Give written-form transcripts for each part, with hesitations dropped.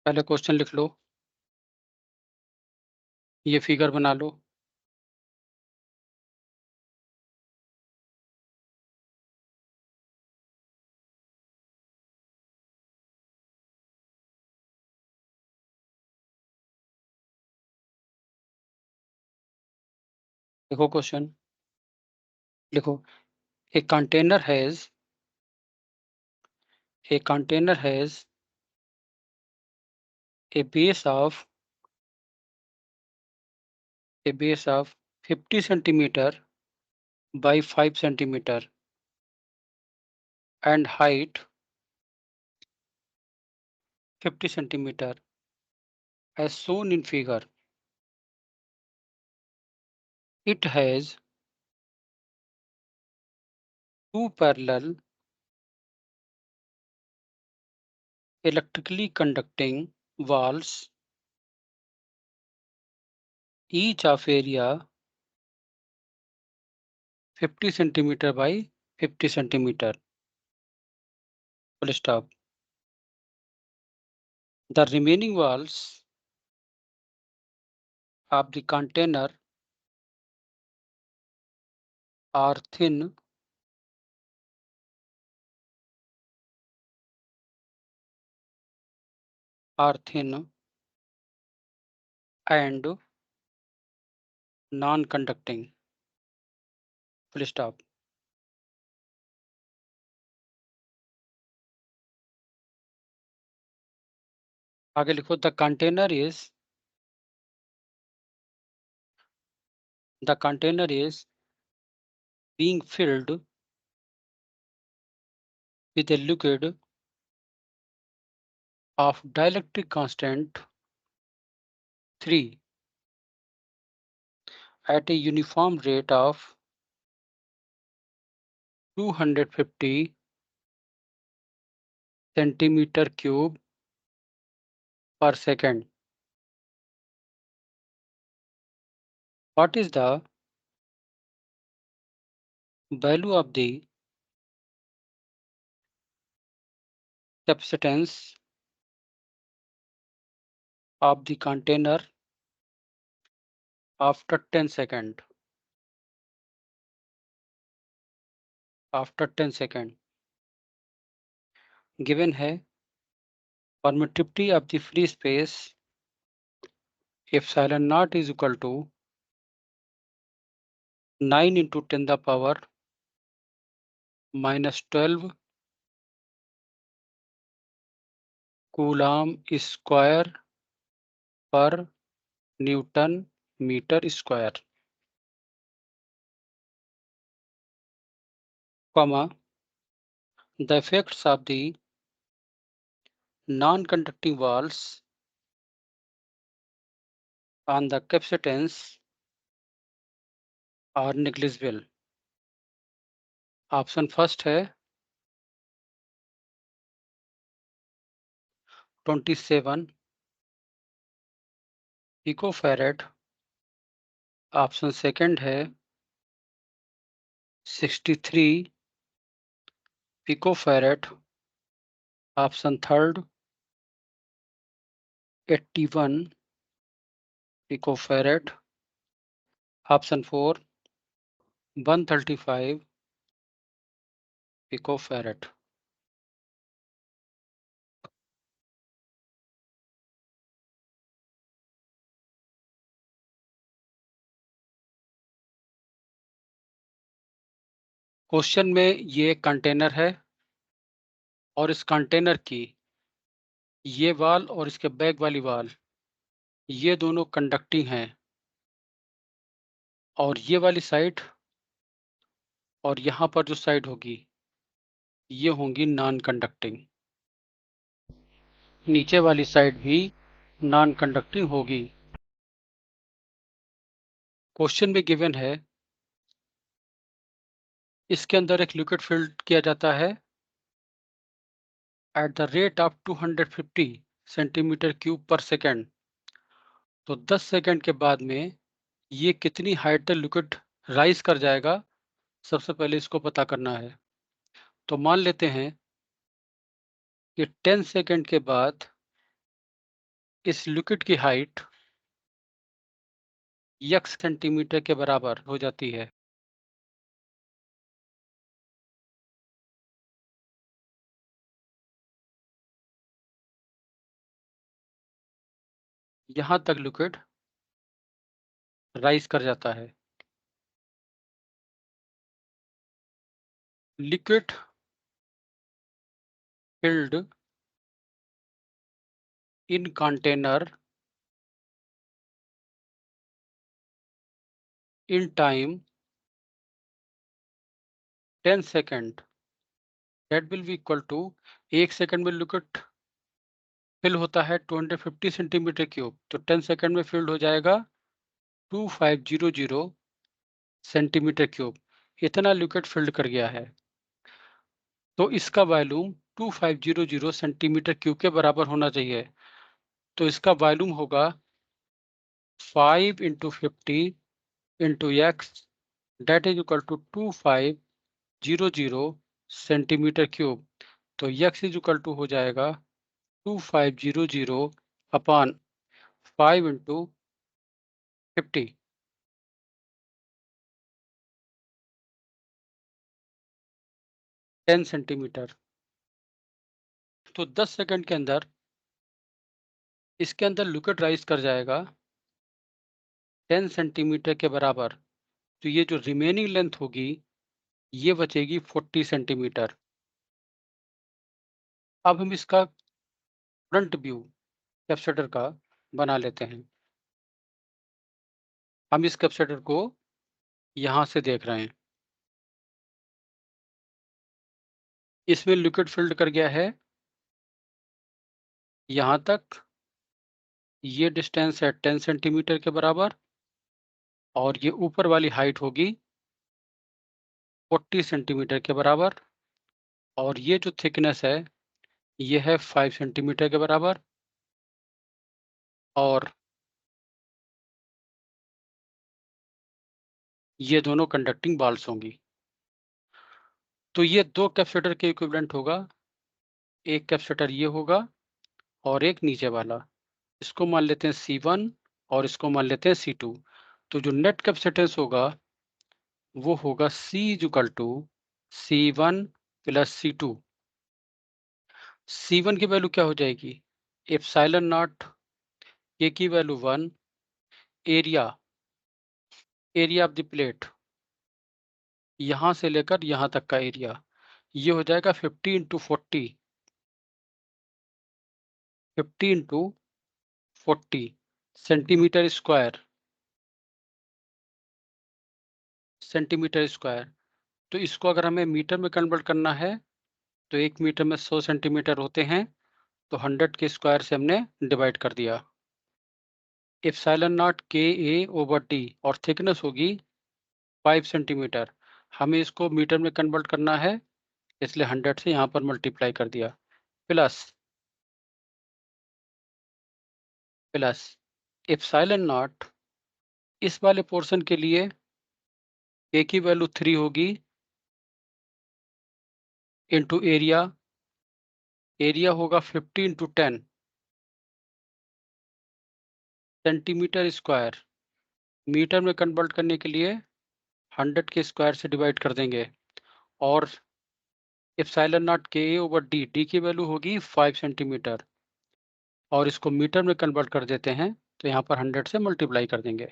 पहले क्वेश्चन लिख लो, ये फिगर बना लो। देखो क्वेश्चन, लिखो a container has a base of 50 centimeter by 5 centimeter and height 50 centimeter as shown in figure. It has two parallel electrically conducting walls, each of area 50 centimeter by 50 centimeter. Full stop. The remaining walls of the container are thin and non-conducting. Full stop. आगे लिखो the container is being filled with a liquid of dielectric constant 3 at a uniform rate of 250 centimeter cube per second. What is the value of the capacitance of the container after 10 seconds? After 10 seconds. Given है permittivity of the free space epsilon naught is equal to 9 into 10 the power minus 12 coulomb square per Newton meter square, comma, the effects of the non-conducting walls on the capacitance are negligible. Option first है 27 picofarad, option second है 63 picofarad, option third 81 picofarad, option four 135 picofarad. Question में ये container है और इस container की ये वाल और इसके बैक वाली वाल ये दोनों कंडक्टिंग हैं और ये वाली साइड और यहाँ पर जो साइड होगी ये होंगी नॉन कंडक्टिंग, नीचे वाली साइड भी नॉन कंडक्टिंग होगी। क्वेश्चन में गिवन है इसके अंदर एक लिक्विड फिल किया जाता है at the rate of 250 centimetre cube पर सेकेंड। तो 10 सेकेंड के बाद में ये कितनी हाइट तक लिक्विड राइज कर जाएगा, सबसे पहले इसको पता करना है। तो मान लेते हैं कि 10 सेकेंड के बाद इस लिक्विड की हाइट x सेंटीमीटर के बराबर हो जाती है। यहाँ तक लिक्विड राइज कर जाता है। Liquid filled in container in time 10 second that will be equal to 1 second में लिक्विड फिल होता है 250 सेंटीमीटर क्यूब, तो 10 सेकंड में फिल्ड हो जाएगा 2500 सेंटीमीटर क्यूब। इतना लिक्विड फिल्ड कर गया है, तो इसका वॉल्यूम 2500 सेंटीमीटर क्यूब के बराबर होना चाहिए। तो इसका वॉल्यूम होगा 5 into 50 into X, that is equal to 2500 centimetre cube. तो एक्स इज इक्वल टू हो जाएगा 2500 अपॉन 5 इंटू 50, 10 सेंटीमीटर। तो 10 सेकंड के अंदर इसके अंदर लिक्विड राइज कर जाएगा 10 सेंटीमीटर के बराबर। तो ये जो रिमेनिंग लेंथ होगी ये बचेगी 40 सेंटीमीटर। अब हम इसका फ्रंट व्यू कैप्सेटर का बना लेते हैं। हम इस कैप्सेटर को यहाँ से देख रहे हैं। इसमें लिक्विड फिल्ड कर गया है यहाँ तक। ये डिस्टेंस है 10 सेंटीमीटर के बराबर और ये ऊपर वाली हाइट होगी 40 सेंटीमीटर के बराबर और ये जो थिकनेस है ये है 5 सेंटीमीटर के बराबर और ये दोनों कंडक्टिंग बाल्स होंगी। तो ये दो कैपेसिटर के इक्विवेलेंट होगा। एक कैपेसिटर ये होगा और एक नीचे वाला। इसको मान लेते हैं C1 और इसको मान लेते हैं C2। तो जो नेट कैपेसिटेंस होगा वो होगा C is equal to C1 plus C2। C1 की वैल्यू क्या हो जाएगी? एप्सिलॉन नॉट के की value 1, area area of the plate यहाँ से लेकर यहाँ तक का एरिया, ये हो जाएगा 50 into 40, 50 into 40 centimetre square, centimetre square. तो इसको अगर हमें मीटर में कन्वर्ट करना है तो 1 मीटर में 100 सेंटीमीटर होते हैं, तो 100 के स्क्वायर से हमने डिवाइड कर दिया। एप्सिलॉन नॉट के ए ओवर डी और थिकनेस होगी 5 सेंटीमीटर। हमें इसको मीटर में कन्वर्ट करना है इसलिए 100 से यहाँ पर मल्टीप्लाई कर दिया, प्लस प्लस एप्सिलॉन नॉट इस वाले पोर्शन के लिए ए की वैल्यू 3 होगी इंटू एरिया, एरिया होगा 50 इंटू 10 सेंटीमीटर स्क्वायर। मीटर में कन्वर्ट करने के लिए 100 के स्क्वायर से डिवाइड कर देंगे और एप्सिलॉन नॉट के ए ओवर डी, डी की वैल्यू होगी 5 सेंटीमीटर और इसको मीटर में कन्वर्ट कर देते हैं तो यहाँ पर 100 से मल्टीप्लाई कर देंगे।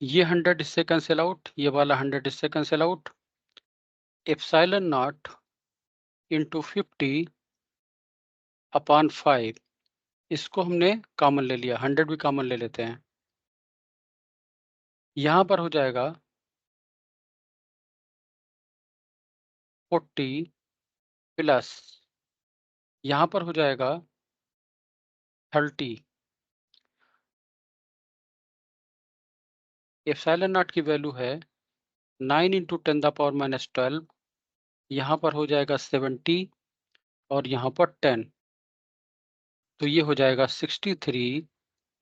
ये 100 इससे कैंसिल आउट, ये वाला 100 इससे cancel out. Epsilon not into 50 upon 5, इसको हमने कॉमन ले लिया, 100 भी कॉमन ले लेते हैं। यहाँ पर हो जाएगा 40 प्लस यहाँ पर हो जाएगा 30। एप्सिलॉन नॉट की वैल्यू है 9 इंटू 10 द पावर माइनस 12, यहाँ पर हो जाएगा 70 और यहाँ पर 10, तो ये हो जाएगा 63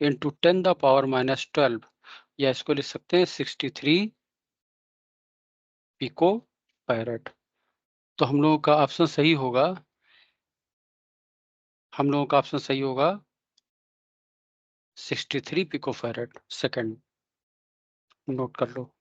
इंटू 10 द पावर माइनस 12, या इसको लिख सकते हैं 63 पिको फैरड। तो हम लोगों का ऑप्शन सही होगा, हम लोगों का ऑप्शन सही होगा 63 पिकोफैरेड सेकंड। नोट कर लो।